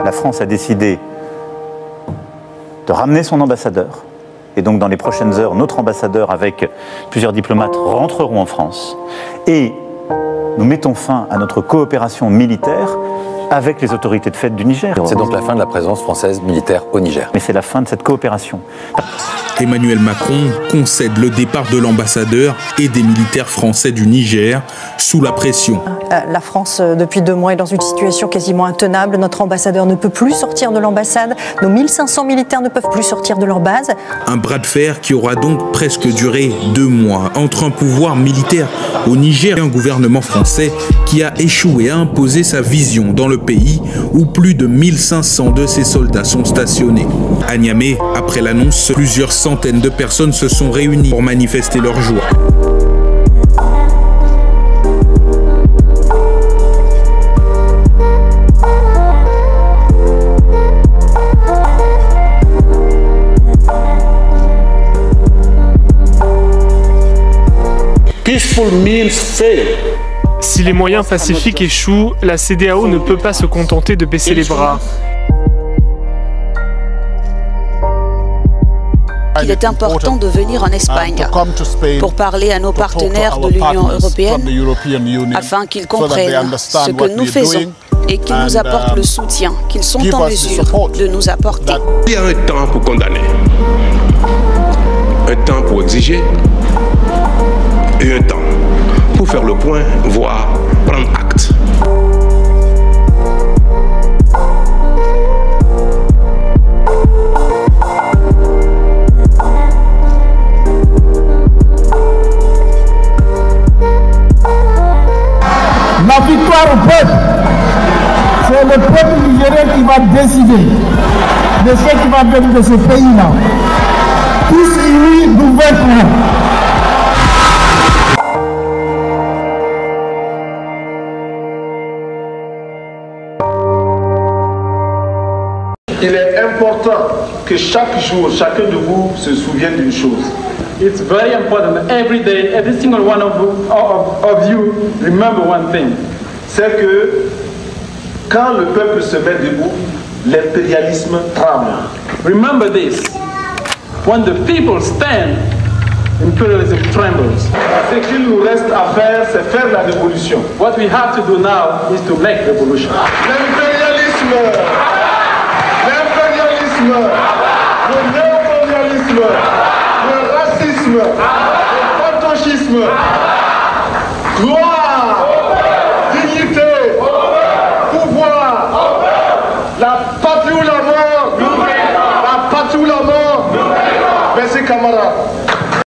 la France a décidé de ramener son ambassadeur. Et donc dans les prochaines heures, notre ambassadeur avec plusieurs diplomates rentreront en France. Et nous mettons fin à notre coopération militaire avec les autorités de fait du Niger. C'est donc la fin de la présence française militaire au Niger. Mais c'est la fin de cette coopération. Emmanuel Macron concède le départ de l'ambassadeur et des militaires français du Niger sous la pression. La France, depuis 2 mois, est dans une situation quasiment intenable. Notre ambassadeur ne peut plus sortir de l'ambassade. Nos 1500 militaires ne peuvent plus sortir de leur base. Un bras de fer qui aura donc presque duré 2 mois entre un pouvoir militaire au Niger et un gouvernement français qui a échoué à imposer sa vision dans le pays où plus de 1500 de ses soldats sont stationnés. À Niamey, après l'annonce, plusieurs centaines de personnes se sont réunies pour manifester leur joie. Si les moyens pacifiques échouent, la CEDEAO ne peut pas se contenter de baisser les bras. Il est important de venir en Espagne pour parler à nos partenaires de l'Union européenne afin qu'ils comprennent ce que nous faisons et qu'ils nous apportent le soutien qu'ils sont en mesure de nous apporter. Il y a un temps pour condamner, un temps pour exiger et un temps pour faire le point, voire prendre acte. La victoire au peuple, c'est le peuple nigérien qui va décider de ce qui va venir de ce pays-là. Tous unis, nous vaincrons. Il est important que chaque jour, chacun de vous se souvienne d'une chose. It's very important that every day, every single one of you remember one thing. C'est que quand le peuple se met debout, l'impérialisme tremble. Remember this. When the people stand, imperialism trembles. Ce qu'il nous reste à faire, c'est faire la révolution. What we have to do now is to make revolution. L'impérialisme, le néocolonialisme, le racisme, le pantochisme, gloire, dignité, pouvoir, la patrie ou la mort, la patrie ou la mort, mes camarades.